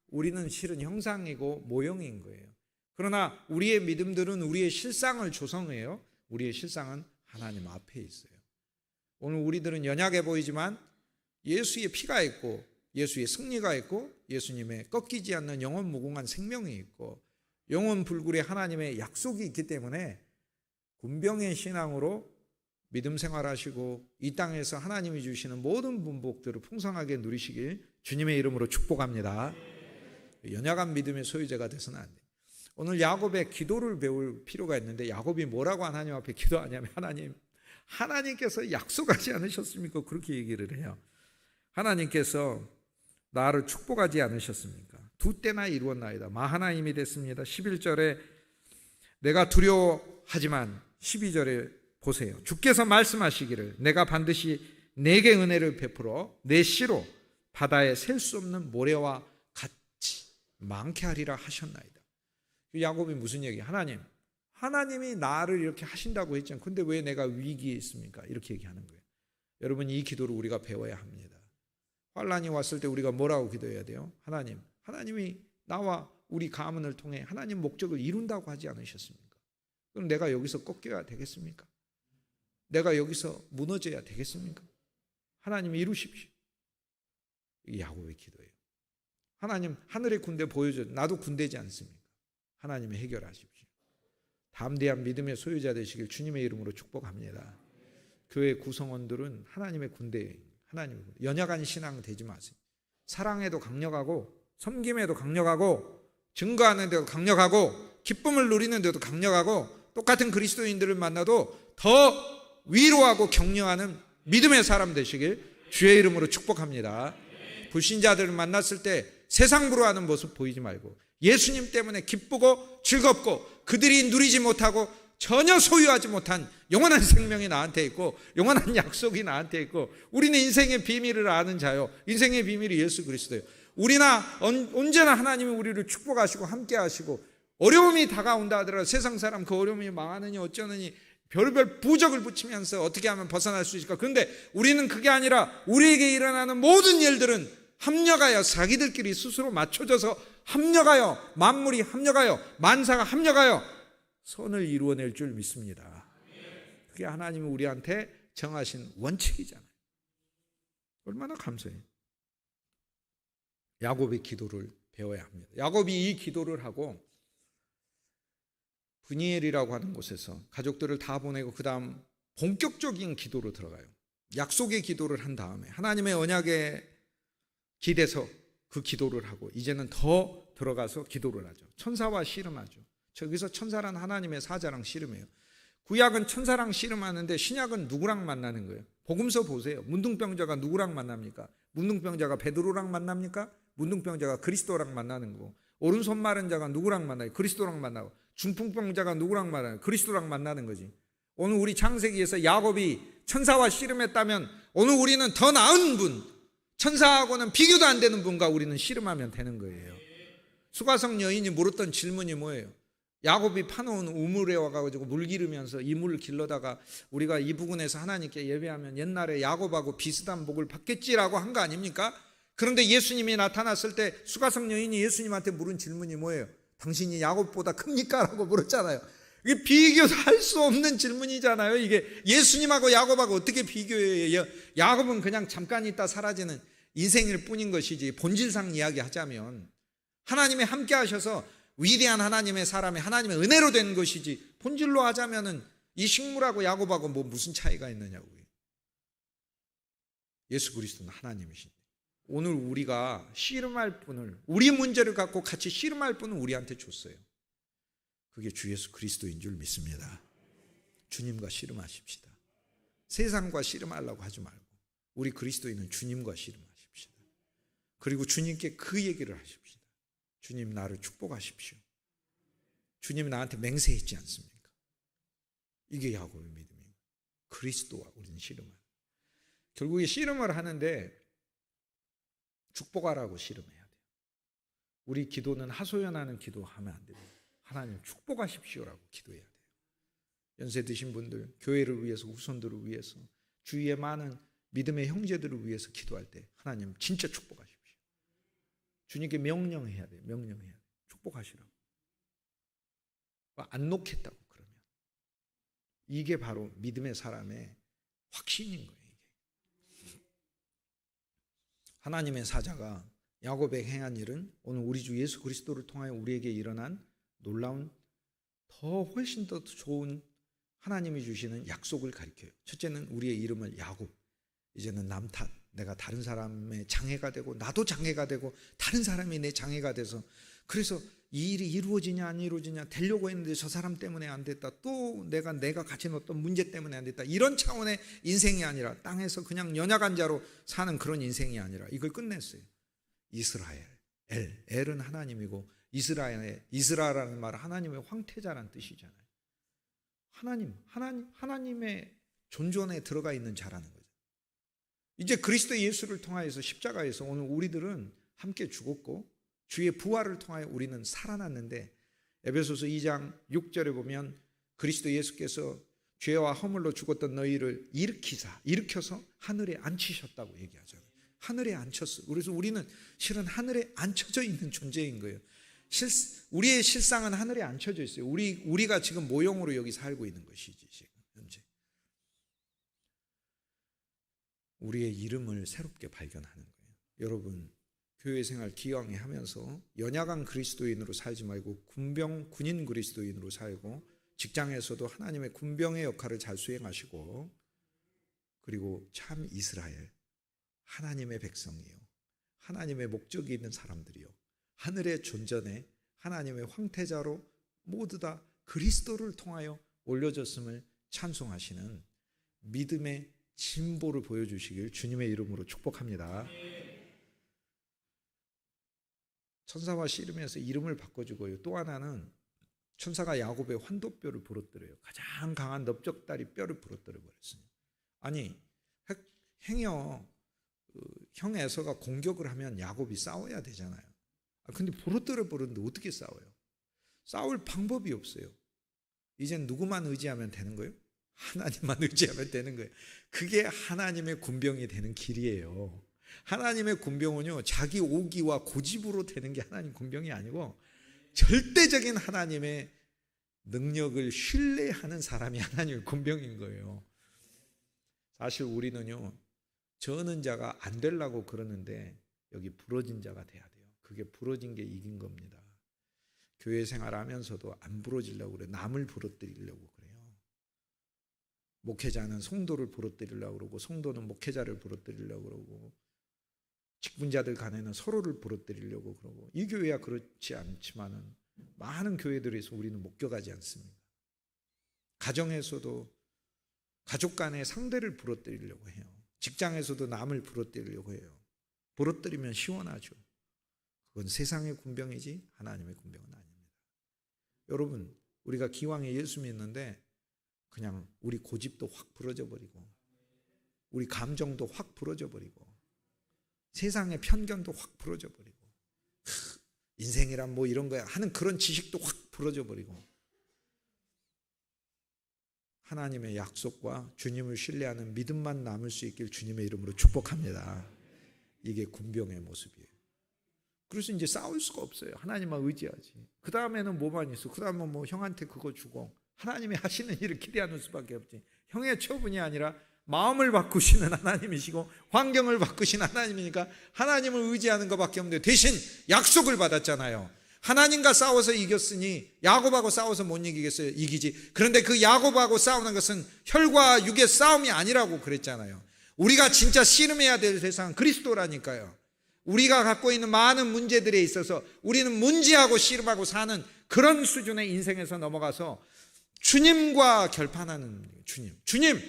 우리는 실은 형상이고 모형인 거예요. 그러나 우리의 믿음들은 우리의 실상을 조성해요. 우리의 실상은 하나님 앞에 있어요. 오늘 우리들은 연약해 보이지만 예수의 피가 있고 예수의 승리가 있고 예수님의 꺾이지 않는 영원 무궁한 생명이 있고 영원 불굴의 하나님의 약속이 있기 때문에 군병의 신앙으로 믿음 생활하시고 이 땅에서 하나님이 주시는 모든 분복들을 풍성하게 누리시길 주님의 이름으로 축복합니다. 연약한 믿음의 소유자가 되서는 안 돼요. 오늘 야곱의 기도를 배울 필요가 있는데 야곱이 뭐라고 하나님 앞에 기도하냐면 하나님께서 약속하지 않으셨습니까? 그렇게 얘기를 해요. 하나님께서 나를 축복하지 않으셨습니까? 두 때나 이루었나이다. 마하나임이 됐습니다. 11절에 내가 두려워하지만 12절에 보세요. 주께서 말씀하시기를 내가 반드시 내게 은혜를 베풀어 내 씨로 바다에 셀 수 없는 모래와 같이 많게 하리라 하셨나이다. 야곱이 무슨 얘기야? 하나님이 나를 이렇게 하신다고 했잖아요. 근데 왜 내가 위기에 있습니까? 이렇게 얘기하는 거예요. 여러분, 이 기도를 우리가 배워야 합니다. 환란이 왔을 때 우리가 뭐라고 기도해야 돼요? 하나님이 나와 우리 가문을 통해 하나님 목적을 이룬다고 하지 않으셨습니까? 그럼 내가 여기서 꺾여야 되겠습니까? 내가 여기서 무너져야 되겠습니까? 하나님 이루십시오. 이게 야곱의 기도예요. 하나님, 하늘의 군대 보여줘. 나도 군대지 않습니까? 하나님이 해결하십시오. 담대한 믿음의 소유자 되시길 주님의 이름으로 축복합니다. 교회 구성원들은 하나님의 군대예요. 연약한 신앙 되지 마세요. 사랑에도 강력하고, 섬김에도 강력하고, 증거하는 데도 강력하고, 기쁨을 누리는 데도 강력하고, 똑같은 그리스도인들을 만나도 더 위로하고 격려하는 믿음의 사람 되시길 주의 이름으로 축복합니다. 불신자들을 만났을 때 세상 부러워하는 모습 보이지 말고 예수님 때문에 기쁘고 즐겁고 그들이 누리지 못하고 전혀 소유하지 못한 영원한 생명이 나한테 있고 영원한 약속이 나한테 있고 우리는 인생의 비밀을 아는 자요. 인생의 비밀이 예수 그리스도예요. 우리나 언제나 하나님이 우리를 축복하시고 함께 하시고 어려움이 다가온다 하더라도 세상 사람 그 어려움이 망하느니 어쩌느니 별별 부적을 붙이면서 어떻게 하면 벗어날 수 있을까? 그런데 우리는 그게 아니라 우리에게 일어나는 모든 일들은 합력하여 자기들끼리 스스로 맞춰져서 합력하여 만물이 합력하여 만사가 합력하여 선을 이루어낼 줄 믿습니다. 그게 하나님이 우리한테 정하신 원칙이잖아요. 얼마나 감사해요. 야곱의 기도를 배워야 합니다. 야곱이 이 기도를 하고 브니엘이라고 하는 곳에서 가족들을 다 보내고 그 다음 본격적인 기도로 들어가요. 약속의 기도를 한 다음에 하나님의 언약에 기대서 그 기도를 하고 이제는 더 들어가서 기도를 하죠. 천사와 씨름하죠. 저기서 천사란 하나님의 사자랑 씨름해요. 구약은 천사랑 씨름하는데 신약은 누구랑 만나는 거예요? 복음서 보세요. 문둥병자가 누구랑 만납니까? 문둥병자가 베드로랑 만납니까? 문둥병자가 그리스도랑 만나는 거고, 오른손 마른 자가 누구랑 만나요? 그리스도랑 만나고, 중풍병자가 누구랑 만나요? 그리스도랑 만나는 거지. 오늘 우리 창세기에서 야곱이 천사와 씨름했다면 오늘 우리는 더 나은 분, 천사하고는 비교도 안 되는 분과 우리는 씨름하면 되는 거예요. 수가성 여인이 물었던 질문이 뭐예요? 야곱이 파놓은 우물에 와가지고 물 기르면서 이 물을 길러다가 우리가 이 부근에서 하나님께 예배하면 옛날에 야곱하고 비슷한 복을 받겠지라고 한 거 아닙니까? 그런데 예수님이 나타났을 때 수가성 여인이 예수님한테 물은 질문이 뭐예요? 당신이 야곱보다 큽니까? 라고 물었잖아요. 이게 비교할 수 없는 질문이잖아요. 이게 예수님하고 야곱하고 어떻게 비교해요? 야곱은 그냥 잠깐 있다 사라지는 인생일 뿐인 것이지, 본질상 이야기하자면 하나님이 함께 하셔서 위대한 하나님의 사람이 하나님의 은혜로 된 것이지, 본질로 하자면은 이 식물하고 야곱하고 뭐 무슨 차이가 있느냐고요. 예수 그리스도는 하나님이신데 오늘 우리가 씨름할 분을, 우리 문제를 갖고 같이 씨름할 분을 우리한테 줬어요. 그게 주 예수 그리스도인 줄 믿습니다. 주님과 씨름하십시다. 세상과 씨름하려고 하지 말고 우리 그리스도인은 주님과 씨름하십시다. 그리고 주님께 그 얘기를 하십시다. 주님, 나를 축복하십시오. 주님이 나한테 맹세했지 않습니까? 이게 야곱의 믿음이에요. 그리스도와 우리는 씨름하는. 결국에 씨름을 하는데 축복하라고 씨름해야 돼요. 우리 기도는 하소연하는 기도하면 안 됩니다. 하나님 축복하십시오라고 기도해야 돼요. 연세 드신 분들, 교회를 위해서, 후손들을 위해서, 주위의 많은 믿음의 형제들을 위해서 기도할 때 하나님 진짜 축복하십시오. 주님께 명령해야 돼요. 명령해야 돼요. 축복하시라고. 안 놓겠다고 그러면. 이게 바로 믿음의 사람의 확신인 거예요. 이게. 하나님의 사자가 야곱에게 행한 일은 오늘 우리 주 예수 그리스도를 통하여 우리에게 일어난 놀라운, 더 훨씬 더 좋은 하나님이 주시는 약속을 가리켜요. 첫째는 우리의 이름을 야곱, 이제는 남 탓, 내가 다른 사람의 장애가 되고 나도 장애가 되고 다른 사람이 내 장애가 돼서, 그래서 이 일이 이루어지냐 안 이루어지냐, 되려고 했는데 저 사람 때문에 안 됐다, 또 내가 가진 어떤 문제 때문에 안 됐다, 이런 차원의 인생이 아니라 땅에서 그냥 연약한 자로 사는 그런 인생이 아니라 이걸 끝냈어요. 이스라엘, 엘은 하나님이고 이스라엘이라는 말은 하나님의 황태자라는 뜻이잖아요. 하나님의 존존에 들어가 있는 자라는 거죠. 이제 그리스도 예수를 통하여서 십자가에서 오늘 우리들은 함께 죽었고 주의 부활을 통하여 우리는 살아났는데, 에베소서 2장 6절에 보면 그리스도 예수께서 죄와 허물로 죽었던 너희를 일으켜서 하늘에 앉히셨다고 얘기하잖아요. 하늘에 앉혔어요. 그래서 우리는 실은 하늘에 앉혀져 있는 존재인 거예요. 우리의 실상은 하늘에 앉혀져 있어요. 우리가 지금 모형으로 여기 살고 있는 것이지, 지금 현재. 우리의 이름을 새롭게 발견하는 거예요. 여러분, 교회 생활 기왕에 하면서 연약한 그리스도인으로 살지 말고 군인 그리스도인으로 살고, 직장에서도 하나님의 군병의 역할을 잘 수행하시고, 그리고 참 이스라엘, 하나님의 백성이요, 하나님의 목적이 있는 사람들이요, 하늘의 존전에 하나님의 황태자로 모두 다 그리스도를 통하여 올려졌음을 찬송하시는 믿음의 진보를 보여주시길 주님의 이름으로 축복합니다. 천사와 씨름해서 이름을 바꿔주고요. 또 하나는 천사가 야곱의 환도뼈를 부러뜨려요. 가장 강한 넓적다리 뼈를 부러뜨려 버렸어요. 아니, 형 에서가 공격을 하면 야곱이 싸워야 되잖아요. 근데 부러뜨려 버렸는데 어떻게 싸워요? 싸울 방법이 없어요. 이젠 누구만 의지하면 되는 거예요? 하나님만 의지하면 되는 거예요. 그게 하나님의 군병이 되는 길이에요. 하나님의 군병은요, 자기 오기와 고집으로 되는 게 하나님 군병이 아니고 절대적인 하나님의 능력을 신뢰하는 사람이 하나님의 군병인 거예요. 사실 우리는요, 저는 자가 안 되려고 그러는데 여기 부러진 자가 돼야 돼요. 그게 부러진 게 이긴 겁니다. 교회 생활하면서도 안 부러지려고 그래요. 남을 부러뜨리려고 그래요. 목회자는 성도를 부러뜨리려고 그러고, 성도는 목회자를 부러뜨리려고 그러고, 직분자들 간에는 서로를 부러뜨리려고 그러고, 이 교회야 그렇지 않지만은 많은 교회들에서 우리는 목격하지 않습니다. 가정에서도 가족 간의 상대를 부러뜨리려고 해요. 직장에서도 남을 부러뜨리려고 해요. 부러뜨리면 시원하죠. 그건 세상의 군병이지 하나님의 군병은 아닙니다. 여러분, 우리가 기왕에 예수 믿는데 그냥 우리 고집도 확 부러져 버리고, 우리 감정도 확 부러져 버리고, 세상의 편견도 확 부러져 버리고, 인생이란 뭐 이런 거야 하는 그런 지식도 확 부러져 버리고, 하나님의 약속과 주님을 신뢰하는 믿음만 남을 수 있길 주님의 이름으로 축복합니다. 이게 군병의 모습이에요. 그래서 이제 싸울 수가 없어요. 하나님만 의지하지. 그 다음에는 뭐만 있어? 그 다음은 뭐 형한테 그거 주고, 하나님이 하시는 일을 기대하는 수밖에 없지. 형의 처분이 아니라 마음을 바꾸시는 하나님이시고 환경을 바꾸신 하나님이니까 하나님을 의지하는 것밖에 없는데, 대신 약속을 받았잖아요. 하나님과 싸워서 이겼으니 야곱하고 싸워서 못 이기겠어요? 이기지. 그런데 그 야곱하고 싸우는 것은 혈과 육의 싸움이 아니라고 그랬잖아요. 우리가 진짜 씨름해야 될 대상은 그리스도라니까요. 우리가 갖고 있는 많은 문제들에 있어서 우리는 문제하고 씨름하고 사는 그런 수준의 인생에서 넘어가서 주님과 결판하는, 주님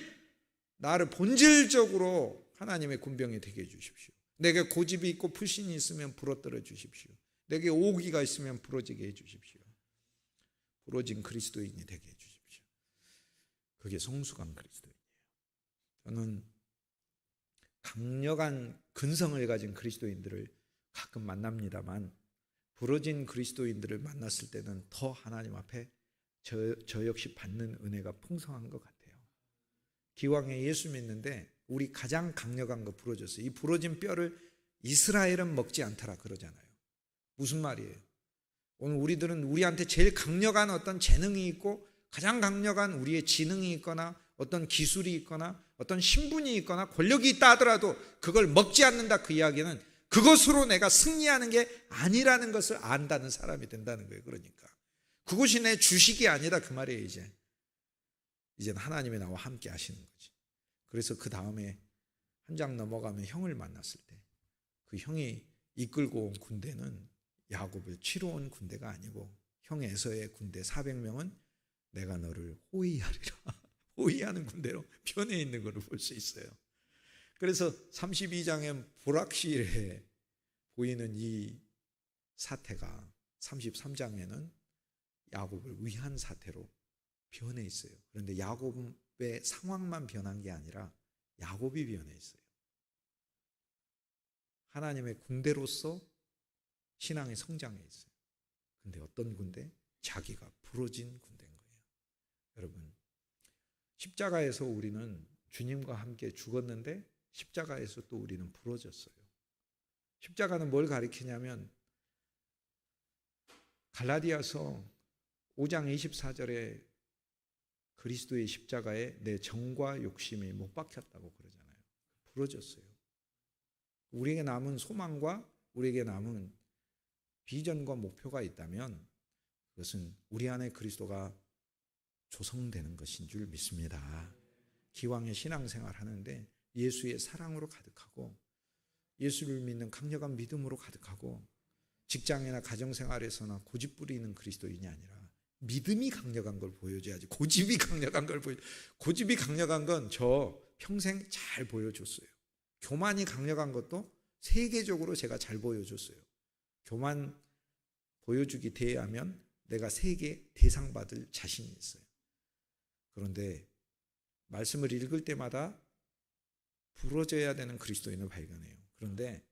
나를 본질적으로 하나님의 군병이 되게 해주십시오. 내게 고집이 있고 불신이 있으면 부러뜨려 주십시오. 내게 오기가 있으면 부러지게 해주십시오. 부러진 그리스도인이 되게 해주십시오. 그게 성숙한 그리스도인이에요. 저는 강력한 근성을 가진 그리스도인들을 가끔 만납니다만, 부러진 그리스도인들을 만났을 때는 더 하나님 앞에 저 역시 받는 은혜가 풍성한 것 같아요. 기왕에 예수 믿는데 우리 가장 강력한 거 부러졌어요. 이 부러진 뼈를 이스라엘은 먹지 않더라 그러잖아요. 무슨 말이에요? 오늘 우리들은 우리한테 제일 강력한 어떤 재능이 있고 가장 강력한 우리의 지능이 있거나 어떤 기술이 있거나 어떤 신분이 있거나 권력이 있다 하더라도 그걸 먹지 않는다, 그 이야기는 그것으로 내가 승리하는 게 아니라는 것을 안다는 사람이 된다는 거예요. 그러니까 그것이 내 주식이 아니다 그 말이에요. 이제는 하나님이 나와 함께 하시는 거지. 그래서 그 다음에 한 장 넘어가면 형을 만났을 때 그 형이 이끌고 온 군대는 야곱을 치러 온 군대가 아니고 형 에서의 군대 400명은 내가 너를 호위하리라. 호위하는 군대로 변해 있는 것을 볼 수 있어요. 그래서 32장의 불확실해 보이는 이 사태가 33장에는 야곱을 위한 사태로 변해 있어요. 그런데 야곱의 상황만 변한 게 아니라 야곱이 변해 있어요. 하나님의 군대로서 신앙이 성장해 있어요. 근데 어떤 군대? 자기가 부러진 군대인 거예요. 여러분, 십자가에서 우리는 주님과 함께 죽었는데 십자가에서 또 우리는 부러졌어요. 십자가는 뭘 가리키냐면 갈라디아서 5장 24절에 그리스도의 십자가에 내 정과 욕심이 못 박혔다고 그러잖아요. 부러졌어요. 우리에게 남은 소망과 우리에게 남은 비전과 목표가 있다면 그것은 우리 안에 그리스도가 조성되는 것인 줄 믿습니다. 기왕의 신앙생활 하는데 예수의 사랑으로 가득하고 예수를 믿는 강력한 믿음으로 가득하고 직장이나 가정생활에서나 고집 부리는 그리스도인이 아니라 믿음이 강력한 걸 보여줘야지. 고집이 강력한 걸 고집이 강력한 건 저 평생 잘 보여줬어요. 교만이 강력한 것도 세계적으로 제가 잘 보여줬어요. 교만 보여주기 대하면 내가 세계 대상 받을 자신이 있어요. 그런데 말씀을 읽을 때마다 부러져야 되는 그리스도인을 발견해요. 그런데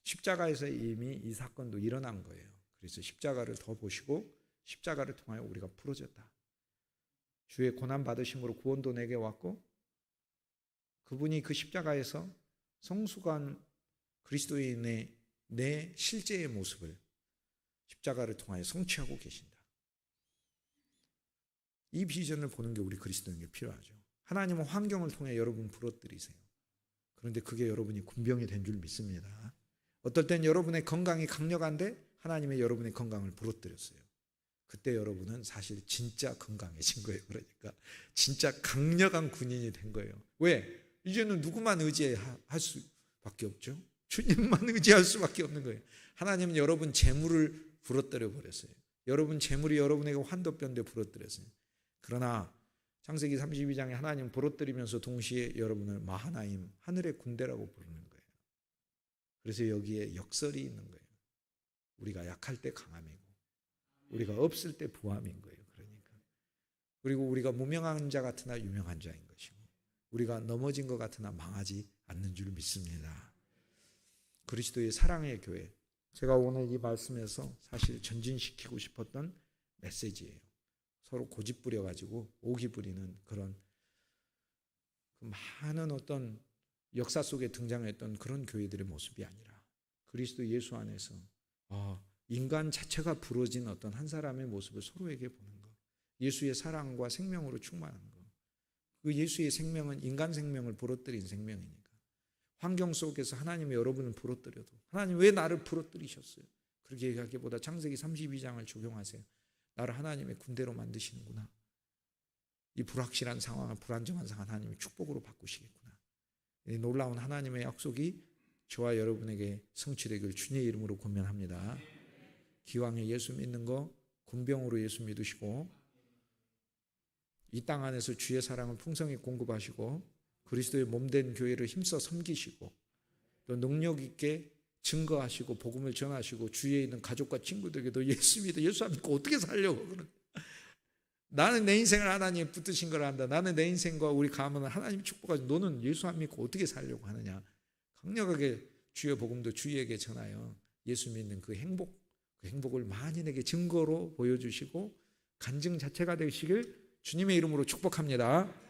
십자가에서 이미 이 사건도 일어난 거예요. 그래서 십자가를 더 보시고 십자가를 통하여 우리가 부러졌다. 주의 고난 받으심으로 구원도 내게 왔고 그분이 그 십자가에서 성숙한 그리스도인의 내 실제의 모습을 십자가를 통하여 성취하고 계신다. 이 비전을 보는 게 우리 그리스도인에게 필요하죠. 하나님은 환경을 통해 여러분 부러뜨리세요. 그런데 그게 여러분이 군병이 된 줄 믿습니다. 어떨 땐 여러분의 건강이 강력한데 하나님의 여러분의 건강을 부러뜨렸어요. 그때 여러분은 사실 진짜 건강해진 거예요. 그러니까 진짜 강력한 군인이 된 거예요. 왜? 이제는 누구만 의지할 수밖에 없죠. 주님만 의지할 수밖에 없는 거예요. 하나님은 여러분 재물을 부러뜨려 버렸어요. 여러분 재물이 여러분에게 환도병대 부러뜨렸어요. 그러나 창세기 32장에 하나님 부러뜨리면서 동시에 여러분을 마하나임, 하늘의 군대라고 부르는 거예요. 그래서 여기에 역설이 있는 거예요. 우리가 약할 때 강함이고 우리가 없을 때 부함인 거예요. 그러니까 그리고 우리가 무명한 자 같으나 유명한 자인 것이고 우리가 넘어진 것 같으나 망하지 않는 줄 믿습니다. 그리스도의 사랑의 교회, 제가 오늘 이 말씀에서 사실 전진시키고 싶었던 메시지예요. 서로 고집 부려가지고 오기 부리는 그런 그 많은 어떤 역사 속에 등장했던 그런 교회들의 모습이 아니라 그리스도 예수 안에서 인간 자체가 부러진 어떤 한 사람의 모습을 서로에게 보는 것, 예수의 사랑과 생명으로 충만한 것. 그 예수의 생명은 인간 생명을 부러뜨린 생명이니까 환경 속에서 하나님이 여러분을 부러뜨려도 하나님 왜 나를 부러뜨리셨어요? 그렇게 얘기하기보다 창세기 32장을 적용하세요. 나를 하나님의 군대로 만드시는구나. 이 불확실한 상황을 불안정한 상황 하나님이 축복으로 바꾸시겠구나. 이 놀라운 하나님의 약속이 저와 여러분에게 성취되길 주님의 이름으로 권면합니다. 기왕에 예수 믿는 거 군병으로 예수 믿으시고 이 땅 안에서 주의 사랑을 풍성히 공급하시고 그리스도의 몸된 교회를 힘써 섬기시고 또 능력 있게 증거하시고 복음을 전하시고 주위에 있는 가족과 친구들에게도 예수 믿어 예수 안 믿고 어떻게 살려고 그래. 나는 내 인생을 하나님이 붙드신 걸 안다. 나는 내 인생과 우리 가문을 하나님이 축복하지 너는 예수 안 믿고 어떻게 살려고 하느냐. 강력하게 주의 복음도 주위에게 전하여 예수 믿는 그 행복을 만인에게 증거로 보여주시고 간증 자체가 되시길 주님의 이름으로 축복합니다.